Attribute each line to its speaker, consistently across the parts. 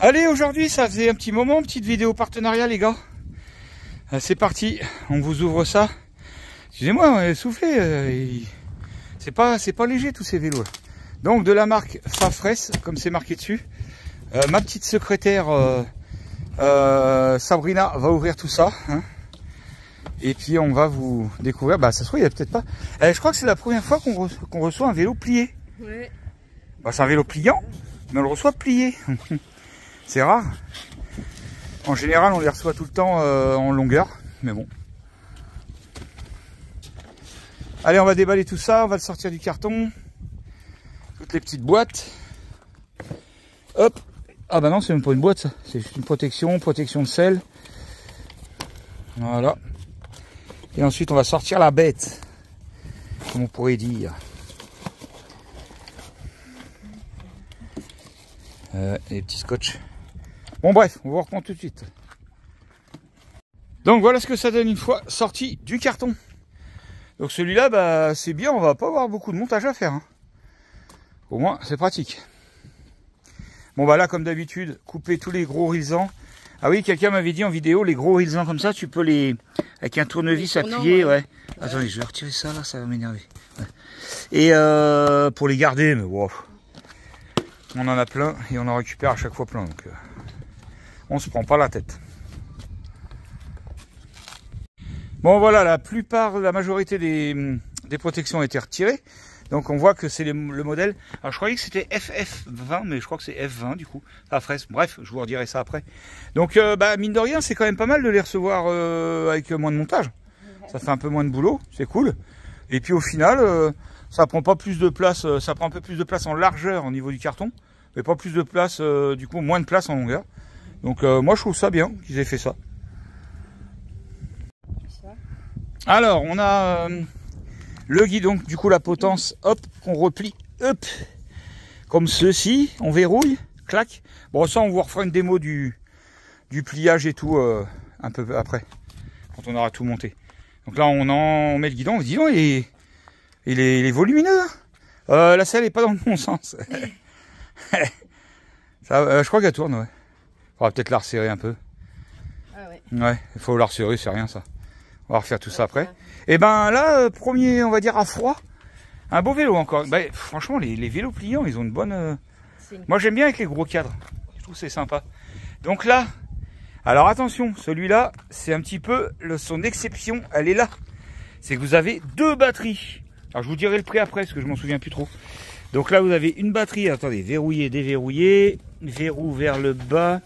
Speaker 1: Allez, aujourd'hui, ça faisait un petit moment, petite vidéo partenariat, les gars. C'est parti, on vous ouvre ça. Excusez-moi, soufflez. C'est pas léger tous ces vélos. Donc de la marque Fafres, comme c'est marqué dessus. Ma petite secrétaire Sabrina va ouvrir tout ça. Hein. Et puis on va vous découvrir. Bah ça se trouve, il y a peut-être pas. Je crois que c'est la première fois qu'on reçoit un vélo plié.
Speaker 2: Ouais.
Speaker 1: Bah, c'est un vélo pliant, mais on le reçoit plié. C'est rare. En général, on les reçoit tout le temps en longueur, mais bon. Allez, on va déballer tout ça, on va le sortir du carton. Toutes les petites boîtes. Hop. Ah bah non, c'est même pas une boîte ça. C'est juste une protection de sel. Voilà. Et ensuite, on va sortir la bête. Comme on pourrait dire. Les petits scotch. Bon bref, on va reprendre tout de suite. Donc voilà ce que ça donne une fois sorti du carton. Donc celui-là, bah c'est bien, on va pas avoir beaucoup de montage à faire. Hein. Au moins, c'est pratique. Bon bah là, comme d'habitude, couper tous les gros risants. Ah oui, quelqu'un m'avait dit en vidéo, les gros risants comme ça, tu peux les... Avec un tournevis appuyé, ouais. Attendez, je vais retirer ça là, ça va m'énerver. Ouais. Et pour les garder, mais wow. On en a plein et on en récupère à chaque fois plein. Donc on se prend pas la tête. Bon voilà, la majorité des protections ont été retirées. Donc on voit que c'est le modèle. Alors je croyais que c'était FF20, mais je crois que c'est F20 du coup. Fafres. Bref, je vous redirai ça après. Donc bah mine de rien, c'est quand même pas mal de les recevoir avec moins de montage. Ça fait un peu moins de boulot, c'est cool. Et puis au final, ça prend pas plus de place, ça prend un peu plus de place en largeur au niveau du carton, mais pas plus de place, du coup moins de place en longueur. Donc moi je trouve ça bien qu'ils aient fait ça. Alors on a le guidon, du coup la potence, hop, qu'on replie, hop, comme ceci, on verrouille, clac. Bon ça on vous refera une démo du pliage et tout un peu après, quand on aura tout monté. Donc là on met le guidon, on dit non, il est volumineux. Hein. La selle est pas dans le bon sens. Ça, je crois qu'elle tourne, ouais. Faudra peut-être la resserrer un peu.
Speaker 2: Ah ouais.
Speaker 1: Ouais, il faut la resserrer, c'est rien ça. On va refaire tout ça après. Et ben là, premier, on va dire à froid, un beau vélo encore. Bah, franchement, les vélos pliants, ils ont une bonne... Moi j'aime bien avec les gros cadres. Je trouve que c'est sympa. Donc là, alors attention, celui-là, c'est un petit peu son exception, elle est là. C'est que vous avez deux batteries. Alors je vous dirai le prix après, parce que je m'en souviens plus trop. Donc là, vous avez une batterie, attendez, verrouillée, déverrouillée, verrou vers le bas.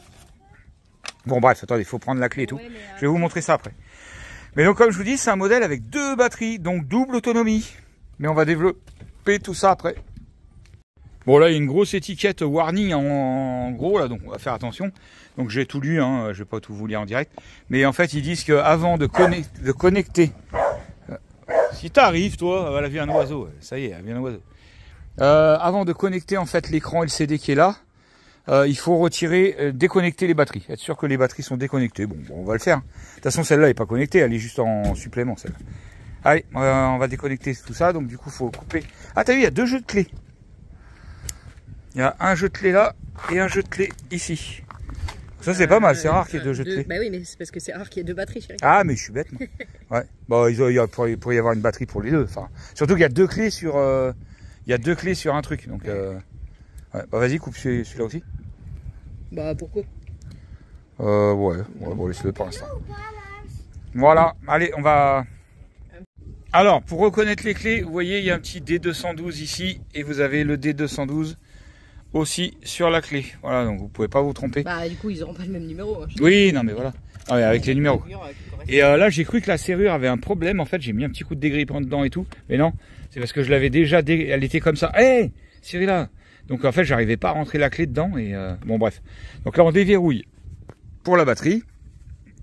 Speaker 1: Bon bref, attendez, il faut prendre la clé et tout. Ouais, je vais vous montrer ça après. Mais donc comme je vous dis, c'est un modèle avec deux batteries, donc double autonomie. Mais on va développer tout ça après. Bon là, il y a une grosse étiquette warning en gros, là, donc on va faire attention. Donc j'ai tout lu, hein, je vais pas tout vous lire en direct. Mais en fait, ils disent qu'avant de connecter... si t'arrives, toi, voilà, vient un oiseau, ça y est, vient un oiseau. Avant de connecter en fait l'écran LCD qui est là, il faut retirer, déconnecter les batteries. Être sûr que les batteries sont déconnectées. Bon, on va le faire. De toute façon, celle-là n'est pas connectée, elle est juste en supplément, celle-là. Allez, on va déconnecter tout ça. Donc du coup, il faut couper. Ah, t'as vu, il y a deux jeux de clés. Il y a un jeu de clés là et un jeu de clés ici. Ça, c'est pas mal. C'est rare qu'il y ait deux jeux de clés.
Speaker 2: Bah oui, mais c'est parce que c'est rare qu'il y ait deux batteries, chérie.
Speaker 1: Ah, mais je suis bête, moi. Ouais. Bon, il pourrait y avoir une batterie pour les deux. Enfin, surtout qu'il y a deux clés sur... il y a deux clés sur un truc, donc ouais. Bah vas-y, coupe celui-là aussi.
Speaker 2: Bah pourquoi?
Speaker 1: Ouais, bon laisse-le pour l'instant. Voilà, allez, on va... Alors, pour reconnaître les clés, vous voyez, il y a un petit D212 ici, et vous avez le D212 aussi sur la clé. Voilà, donc vous pouvez pas vous tromper.
Speaker 2: Bah du coup, ils auront pas le même numéro. Hein,
Speaker 1: oui, non mais voilà. Ah, ouais, avec les numéros. Et là, j'ai cru que la serrure avait un problème. En fait, j'ai mis un petit coup de dégrippant dedans et tout. Mais non, c'est parce que je l'avais déjà... Elle était comme ça. Hé, hey, Cyrilla. Donc en fait, j'arrivais pas à rentrer la clé dedans. Et bon, bref. Donc là, on déverrouille pour la batterie.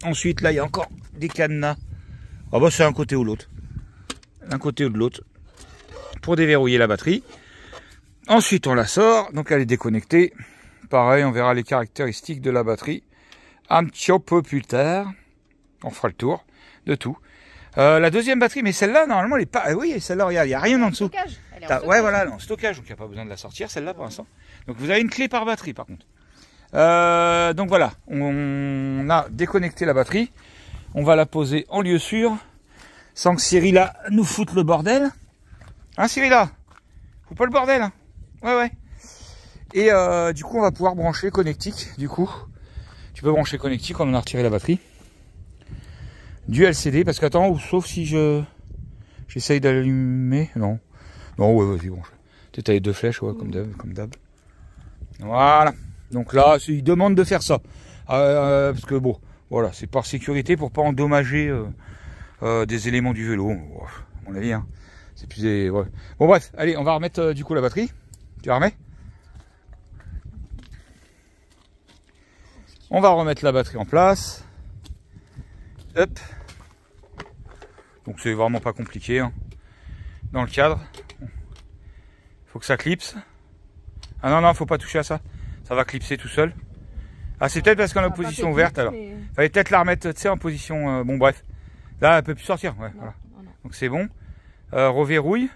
Speaker 1: Ensuite, là, il y a encore des cadenas. Ah bah, c'est un côté ou l'autre. Un côté ou de l'autre. Pour déverrouiller la batterie. Ensuite, on la sort. Donc, elle est déconnectée. Pareil, on verra les caractéristiques de la batterie un petit peu plus tard. On fera le tour de tout. La deuxième batterie, mais celle-là, normalement, elle est pas... oui, celle-là, regarde, il n'y a rien en dessous. Ouais, voilà, en stockage, donc il n'y a pas besoin de la sortir, celle-là, pour l'instant. Donc, vous avez une clé par batterie, par contre. Donc voilà, on a déconnecté la batterie. On va la poser en lieu sûr, sans que Cyrilla nous foute le bordel. Hein Cyrilla? Faut pas le bordel, hein? Ouais, ouais. Et du coup, on va pouvoir brancher connectique. Du coup, tu peux brancher connectique quand on a retiré la batterie. Du LCD, parce qu'attends, sauf si j'essaye d'allumer. Non. Non, ouais, vas-y, branche. Peut-être avec 2 flèches, ouais, comme d'hab. Voilà. Donc là, il demande de faire ça. Parce que bon, voilà, c'est par sécurité pour pas endommager des éléments du vélo. À mon avis, hein. C'est plus des... ouais. Bon bref, allez, on va remettre du coup la batterie. Tu la remets? On va remettre la batterie en place. Hop. Donc c'est vraiment pas compliqué, hein. Dans le cadre. Faut que ça clipse. Ah non, non, faut pas toucher à ça. Ça va clipser tout seul. Ah, c'est peut-être parce qu'on est en position ouverte alors. Mais... fallait peut-être la remettre, tu sais, en position... bon bref. Là, elle peut plus sortir. Ouais, non, voilà. Non. Donc c'est bon. Reverrouille.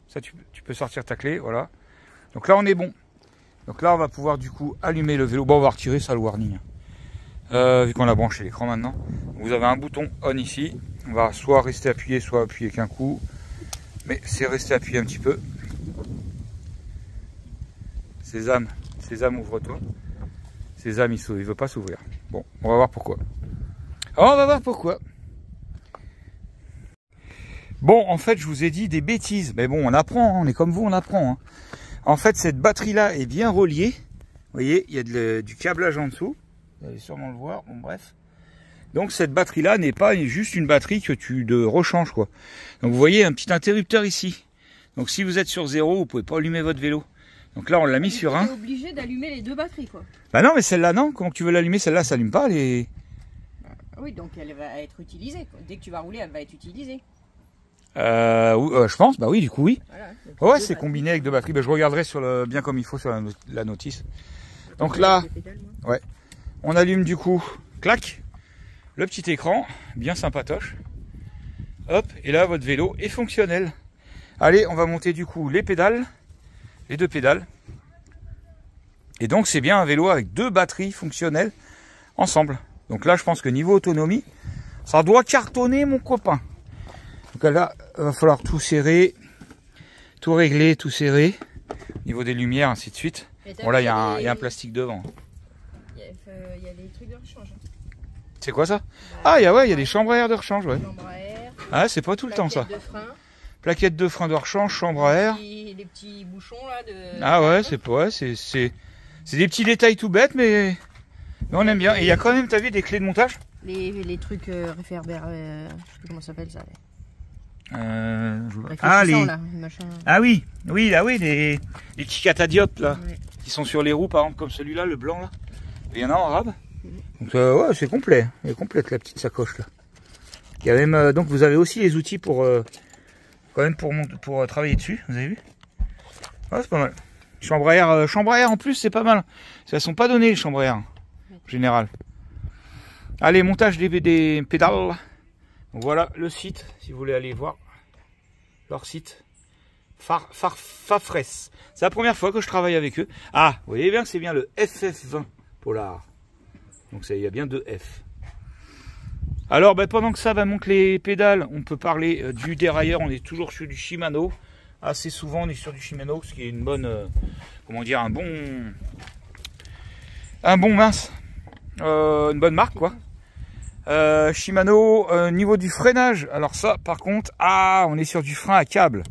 Speaker 1: Ça, tu peux sortir ta clé. Voilà. Donc là, on est bon. Donc là, on va pouvoir du coup allumer le vélo. Bon, on va retirer ça, le warning. Vu qu'on a branché l'écran maintenant. Vous avez un bouton on ici. On va soit rester appuyé, soit appuyer qu'un coup. Mais c'est rester appuyé un petit peu. Sésame, Sésame, ouvre-toi. Sésame, il veut pas s'ouvrir. Bon, on va voir pourquoi. On va voir pourquoi. Bon, en fait, je vous ai dit des bêtises. Mais bon, on apprend, hein, on est comme vous, on apprend. Hein. En fait, cette batterie-là est bien reliée. Vous voyez, il y a du câblage en dessous. Vous allez sûrement le voir. Bon, bref. Donc, cette batterie-là n'est pas juste une batterie que tu rechanges, quoi. Donc, vous voyez un petit interrupteur ici. Donc, si vous êtes sur 0, vous pouvez pas allumer votre vélo. Donc là, on l'a mis sur 1.
Speaker 2: Tu es obligé d'allumer les 2 batteries, quoi.
Speaker 1: Bah non, mais celle-là, non. Comment tu veux l'allumer? Celle-là, ça s'allume pas.
Speaker 2: Oui, donc elle va être utilisée. Dès que tu vas rouler, elle va être utilisée.
Speaker 1: Je pense, bah oui, du coup, oui. Voilà, ouais, c'est
Speaker 2: batteries.
Speaker 1: combiné avec 2 batteries. Bah, je regarderai bien comme il faut sur la notice. Donc là, ouais, on allume du coup, clac, le petit écran, bien sympatoche. Hop, et là, votre vélo est fonctionnel. Allez, on va monter du coup les pédales, les 2 pédales. Et donc, c'est bien un vélo avec 2 batteries fonctionnelles ensemble. Donc là, je pense que niveau autonomie, ça doit cartonner, mon copain. Donc là, il va falloir tout serrer, tout régler, tout serrer. Au niveau des lumières, ainsi de suite. Bon là, il y a un plastique devant.
Speaker 2: Il y a des trucs de rechange.
Speaker 1: C'est quoi ça? Ah, il y a des chambres à air de rechange, ouais.
Speaker 2: Chambre à air.
Speaker 1: Ah, c'est pas tout le temps ça.
Speaker 2: De frein.
Speaker 1: Plaquette de frein de rechange, chambre à air.
Speaker 2: Les petits bouchons là de...
Speaker 1: Ah ouais, c'est des petits détails tout bêtes, mais on aime bien. Et il y a quand même, t'as vu, des clés de montage?
Speaker 2: Les trucs réverbères, je sais plus comment ça s'appelle ça.
Speaker 1: Ah oui, les petits catadiopes là, ouais. Qui sont sur les roues, par exemple, comme celui-là, le blanc là. Il y en a en arabe. Donc ouais, c'est complet. Elle est complète la petite sacoche là. Il y a même donc vous avez aussi les outils pour quand même pour travailler dessus. Vous avez vu? Ouais, c'est pas mal. Chambre à air en plus, c'est pas mal. Elles sont pas données les chambres à air en général. Allez, montage des pédales. Donc voilà le site, si vous voulez aller voir leur site. Fafres. C'est la première fois que je travaille avec eux. Ah, vous voyez bien que c'est bien le FF20 Polar. Donc il y a bien 2 F. Alors pendant que ça va monter les pédales, on peut parler du dérailleur. On est toujours sur du Shimano. Assez souvent on est sur du Shimano, ce qui est une bonne, comment dire, une bonne marque quoi. Shimano, niveau du freinage, alors ça par contre, on est sur du frein à câble.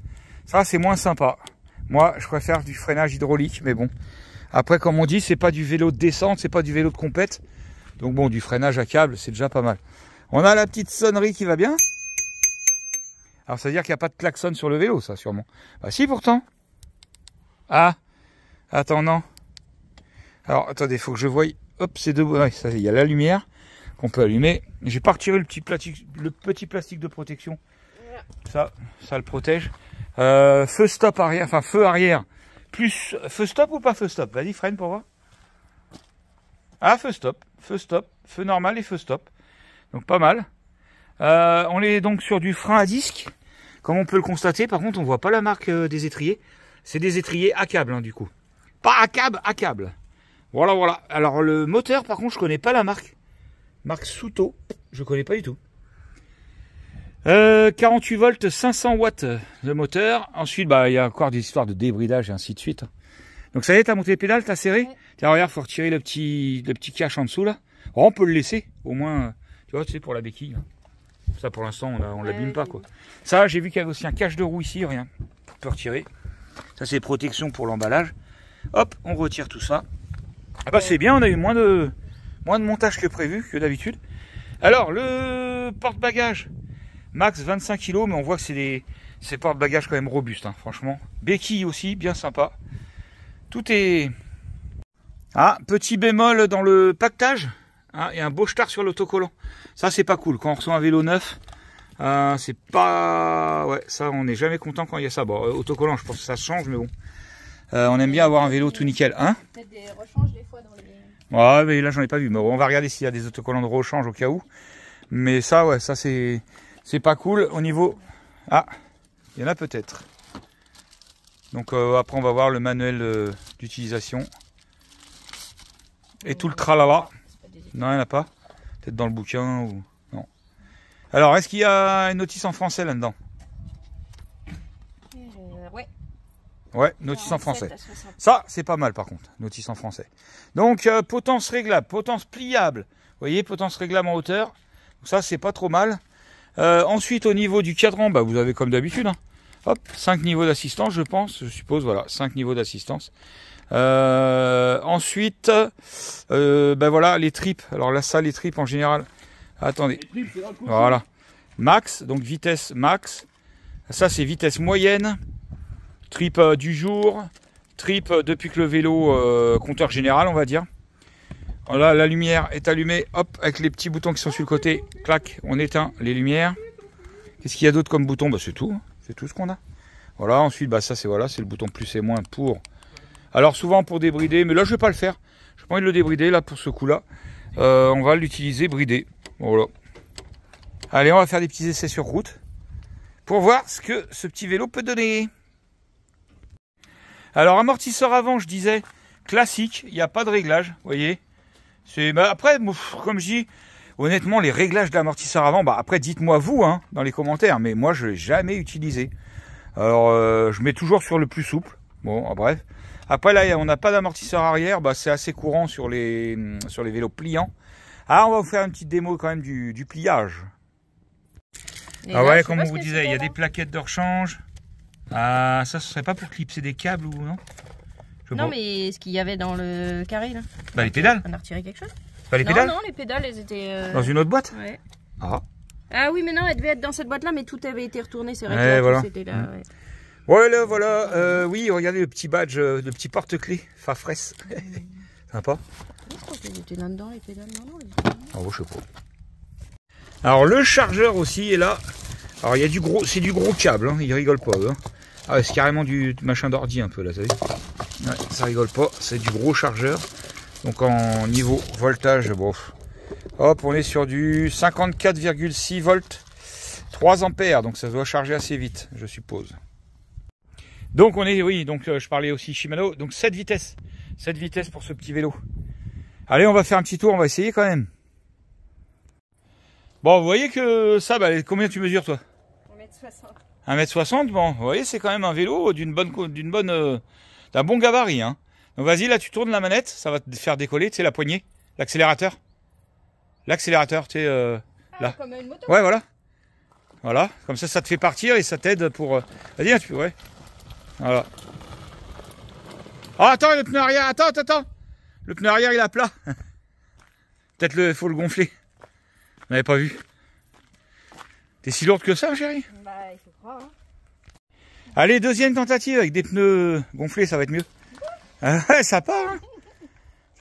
Speaker 1: Ça c'est moins sympa. Moi je préfère du freinage hydraulique, mais bon. Après comme on dit, c'est pas du vélo de descente, c'est pas du vélo de compète. Donc bon, du freinage à câble, c'est déjà pas mal. On a la petite sonnerie qui va bien. Alors ça veut dire qu'il n'y a pas de klaxon sur le vélo, ça sûrement. Bah si pourtant. Ah, attends, non. Alors attendez, faut que je voie. Hop, c'est 2. Ouais, ça il y a la lumière qu'on peut allumer. J'ai pas retiré le petit plastique de protection. Ça le protège. Feu stop arrière, enfin feu arrière. Plus feu stop ou pas feu stop? Vas-y, freine pour voir. Ah, feu stop, feu normal et feu stop. Donc pas mal. On est donc sur du frein à disque, comme on peut le constater. Par contre, on voit pas la marque des étriers. C'est des étriers à câble, hein, du coup. Pas à câble, à câble. Voilà, voilà. Alors le moteur, par contre, je connais pas la marque. Marque Suto, je connais pas du tout. 48 volts, 500 watts le moteur. Ensuite, bah il y a encore des histoires de débridage et ainsi de suite. Donc ça y est, t'as monté les pédales, t'as serré. Ouais. Tiens, regarde, faut retirer le petit cache en dessous là. Oh, on peut le laisser, au moins, tu vois, tu sais, pour la béquille. Ça, pour l'instant, on l'abîme pas, quoi. Ça, j'ai vu qu'il y avait aussi un cache de roue ici, rien. On peut retirer. Ça, c'est protection pour l'emballage. Hop, on retire tout ça. Ah bah c'est bien, on a eu moins de montage que prévu, que d'habitude. Alors, le porte-bagages. Max 25 kg, mais on voit que c'est des porte-bagages quand même robustes, hein, franchement. Béquille aussi, bien sympa. Tout est... Ah, petit bémol dans le pactage. Ah, il y a un beau star sur l'autocollant. Ça, c'est pas cool. Quand on reçoit un vélo neuf, c'est pas... Ouais, ça, on n'est jamais content quand il y a ça. Bon, autocollant, je pense que ça change, mais bon. On aime bien avoir un vélo tout nickel. Hein?
Speaker 2: Peut-être des rechanges des fois dans les...
Speaker 1: Ouais, mais là, j'en ai pas vu. Mais bon, on va regarder s'il y a des autocollants de rechange au cas où. Mais ça, ouais, ça, c'est pas cool. Au niveau... Ah, il y en a peut-être. Donc, après, on va voir le manuel d'utilisation. Et tout le tralala. Non, il n'y en a pas. Peut-être dans le bouquin ou... Non. Alors, est-ce qu'il y a une notice en français là-dedans?
Speaker 2: Ouais.
Speaker 1: Ouais, notice en français. Ça, c'est pas mal par contre, notice en français. Donc, potence réglable, potence pliable. Vous voyez, potence réglable en hauteur. Donc ça, c'est pas trop mal. Ensuite, au niveau du cadran, bah, vous avez comme d'habitude. Hein. Hop, 5 niveaux d'assistance, je pense. Je suppose, voilà, 5 niveaux d'assistance. Ensuite, ben voilà, les tripes. Alors là, ça, les tripes en général. Attendez. Voilà. Max, donc vitesse max. Ça, c'est vitesse moyenne. Trip du jour. Trip depuis que le vélo, compteur général, on va dire. Voilà, la lumière est allumée. Hop, avec les petits boutons qui sont sur le côté. Clac, on éteint les lumières. Qu'est-ce qu'il y a d'autre comme bouton? Bah, c'est tout. Hein. C'est tout ce qu'on a. Voilà, ensuite, bah, ça, c'est voilà, c'est le bouton plus et moins pour... Alors souvent pour débrider, mais là je vais pas le faire. Je n'ai pas envie de le débrider là pour ce coup-là. On va l'utiliser bridé. Voilà. Allez, on va faire des petits essais sur route pour voir ce que ce petit vélo peut donner. Alors amortisseur avant, je disais classique, il n'y a pas de réglage, vous voyez. Bah, après, comme je dis, honnêtement, les réglages d'amortisseur avant, bah après dites-moi vous hein, dans les commentaires, mais moi je l'ai jamais utilisé. Alors je mets toujours sur le plus souple. Bon, bref. Après là, on n'a pas d'amortisseur arrière, bah, c'est assez courant sur les vélos pliants. Ah, on va vous faire une petite démo quand même du pliage. Ah ouais, comme on vous disait, il y a des plaquettes de rechange. Ah, ça, ce serait pas pour clipser des câbles ou non?
Speaker 2: Non, mais ce qu'il y avait dans le carré là.
Speaker 1: Bah les pédales.
Speaker 2: On a retiré quelque chose?
Speaker 1: Pas les pédales?
Speaker 2: Non, les pédales, elles étaient...
Speaker 1: Dans une autre boîte?
Speaker 2: Ouais.
Speaker 1: Ah.
Speaker 2: Ah oui, mais non, elles devaient être dans cette boîte là, mais tout avait été retourné, c'est vrai
Speaker 1: que voilà.
Speaker 2: C'était là, ouais.
Speaker 1: Voilà, voilà. Oui, regardez le petit badge, le petit porte-clés Fafres. Sympa.
Speaker 2: Je crois qu'elles étaient là-dedans, les pédales. Non,
Speaker 1: ah, je sais pas. Alors, le chargeur aussi est là. Alors, il y a du gros, c'est du gros câble, hein, il rigole pas. Hein. Ah, c'est carrément du machin d'ordi un peu, là, vous savez. Ouais, ça rigole pas, c'est du gros chargeur. Donc, en niveau voltage, bon. Hop, on est sur du 54,6 volts, 3 ampères. Donc, ça doit charger assez vite, je suppose. Donc on est, oui, donc je parlais aussi Shimano, donc 7 vitesses pour ce petit vélo. Allez, on va faire un petit tour, on va essayer quand même. Bon, vous voyez que ça, bah, combien tu mesures toi? 1m60. 1m60, bon, vous voyez, c'est quand même un vélo d'un bon gabarit. Hein. Donc vas-y, là tu tournes la manette, ça va te faire décoller, tu sais, la poignée, l'accélérateur. L'accélérateur, tu sais, là.
Speaker 2: Comme une moto.
Speaker 1: Ouais, voilà. Voilà, comme ça te fait partir et ça t'aide pour... Vas-y, tu peux, ouais. Voilà. Oh, attends, le pneu arrière, attends. Le pneu arrière, il est à plat. Peut-être faut le gonfler. Vous n'avez pas vu. T'es si lourde que ça, chérie?
Speaker 2: Bah, il faut croire. Hein.
Speaker 1: Allez, deuxième tentative avec des pneus gonflés, ça va être mieux. Ça part, hein.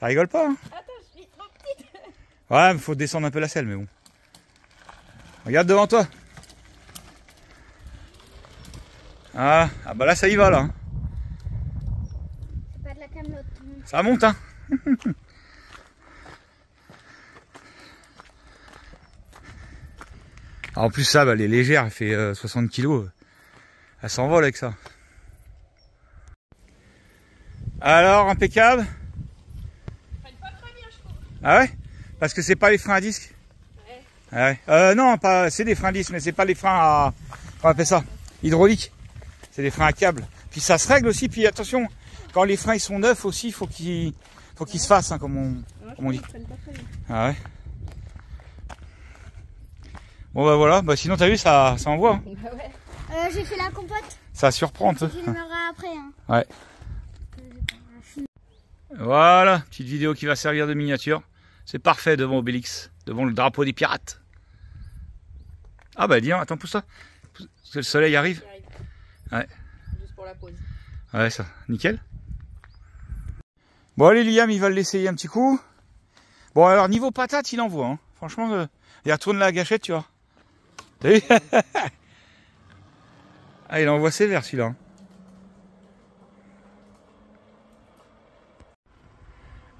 Speaker 1: Ça rigole pas, hein.
Speaker 2: Attends, je suis trop petite.
Speaker 1: Ouais, il faut descendre un peu la selle, mais bon. Regarde devant toi. Ah bah là ça y va là.
Speaker 2: C'est pas de la camelote.
Speaker 1: Ça monte hein. En plus ça, bah, elle est légère, elle fait 60 kg. Elle s'envole avec ça. Alors impeccable. Ah ouais? Parce que c'est pas les freins à disque? Ouais. Ah ouais. Non, pas, c'est des freins à disque, mais c'est pas les freins à, comment on appelle ça? Hydraulique. C'est des freins à câble. Puis ça se règle aussi, puis attention, quand les freins ils sont neufs aussi, faut qu'ils se fassent, hein, comme on dit. Ah ouais. Bon bah voilà, bah sinon t'as vu, ça envoie. Hein.
Speaker 3: Bah ouais. J'ai fait la compote.
Speaker 1: Ça surprend un peu.
Speaker 3: Je filmerai après. Hein.
Speaker 1: Ouais. Voilà, petite vidéo qui va servir de miniature. C'est parfait devant Obélix, devant le drapeau des pirates. Ah bah dis, attends, pousse ça. Parce que le soleil arrive. Ouais.
Speaker 2: Juste pour la pause.
Speaker 1: Ouais, ça, nickel. Bon allez, Liam, il va l'essayer un petit coup. Bon alors, niveau patate, il envoie. Hein. Franchement, il retourne la gâchette, tu vois. T'as vu? Ah, il envoie sévère celui-là. Hein.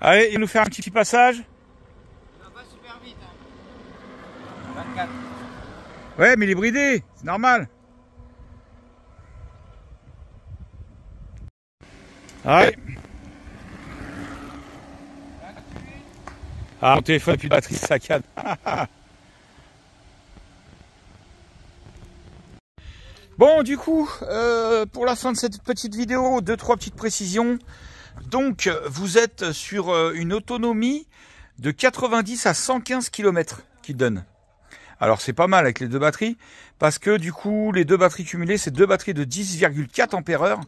Speaker 1: Allez, il va nous faire un petit passage.
Speaker 2: Il va pas super vite. Hein. 24.
Speaker 1: Ouais, mais il est bridé, c'est normal. Allez. Ah, mon téléphone n'a plus de batterie, ça canne. Bon, du coup, pour la fin de cette petite vidéo, 2-3 petites précisions. Donc, vous êtes sur une autonomie de 90 à 115 km qu'il donne. Alors, c'est pas mal avec les deux batteries, parce que du coup, les deux batteries cumulées, c'est deux batteries de 10,4 ampères-heure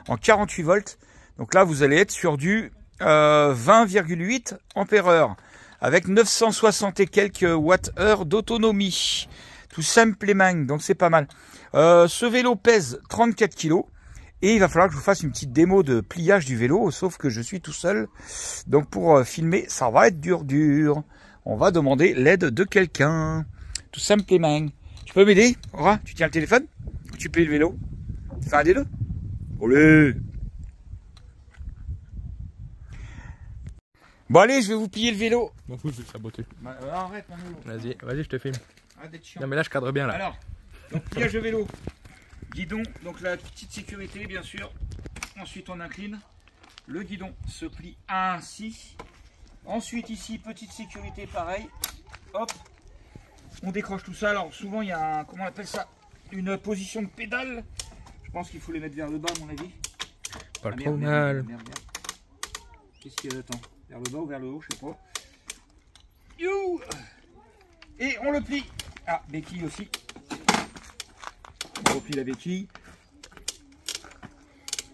Speaker 1: en 48 volts. Donc là, vous allez être sur du 20,8 ampères-heure avec 960 et quelques watts-heure d'autonomie. Tout simplement, donc c'est pas mal. Ce vélo pèse 34 kg et il va falloir que je vous fasse une petite démo de pliage du vélo, sauf que je suis tout seul. Donc pour filmer, ça va être dur. On va demander l'aide de quelqu'un. Tout simplement. Tu peux m'aider? Aura, tu tiens le téléphone? Tu plies le vélo? Tu fais un des deux? Allez! Bon allez, je vais vous plier le vélo.
Speaker 4: M'en fous, je vais le saboter.
Speaker 1: Bah, arrête mon vélo.
Speaker 4: Vas-y, je te filme.
Speaker 1: Arrête d'être chiant.
Speaker 4: Non mais là je cadre bien là.
Speaker 1: Alors, donc pliage de vélo. Guidon, donc la petite sécurité bien sûr. Ensuite on incline. Le guidon se plie ainsi. Ensuite ici, petite sécurité pareil. Hop. On décroche tout ça. Alors souvent il y a un, comment on appelle ça? Une position de pédale. Je pense qu'il faut les mettre vers le bas à mon avis.
Speaker 4: Pas trop mal.
Speaker 1: Merde. Qu'est-ce qu'il y a? Attends. Vers le bas ou vers le haut, je sais pas. You. Et on le plie. Ah, béquille aussi. On replie la béquille.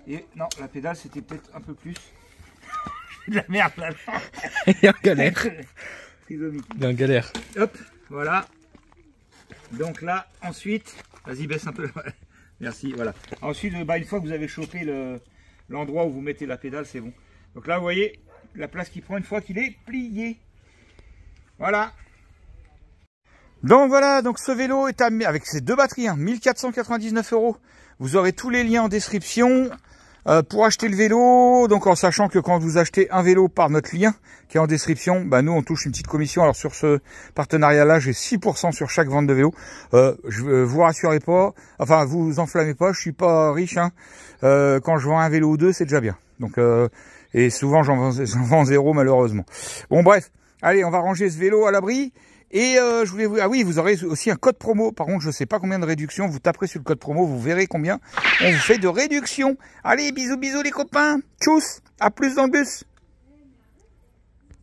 Speaker 1: Et non, la pédale c'était peut-être un peu plus. De la merde là.
Speaker 4: Il est en galère. Il
Speaker 1: Trisomique.
Speaker 4: est en galère.
Speaker 1: Hop, voilà. Donc là, ensuite, vas-y baisse un peu. Merci, voilà. Ensuite, bah, une fois que vous avez chopé l'endroit où vous mettez la pédale, c'est bon. Donc là, vous voyez la place qu'il prend une fois qu'il est plié. Voilà. Donc voilà, donc ce vélo est avec ses deux batteries, hein, 1499 €. Vous aurez tous les liens en description pour acheter le vélo. Donc en sachant que quand vous achetez un vélo par notre lien qui est en description, bah nous on touche une petite commission. Alors sur ce partenariat-là, j'ai 6% sur chaque vente de vélo. Je vous rassurez pas, enfin vous enflammez pas, je suis pas riche. Hein. Quand je vends un vélo ou deux, c'est déjà bien. Donc et souvent j'en vends zéro malheureusement. Bon bref, allez, on va ranger ce vélo à l'abri. Et je voulais vous... Ah oui, vous aurez aussi un code promo. Par contre, je ne sais pas combien de réduction. Vous taperez sur le code promo, vous verrez combien on vous fait de réduction. Allez, bisous, bisous les copains. Tchuss, à plus dans le bus.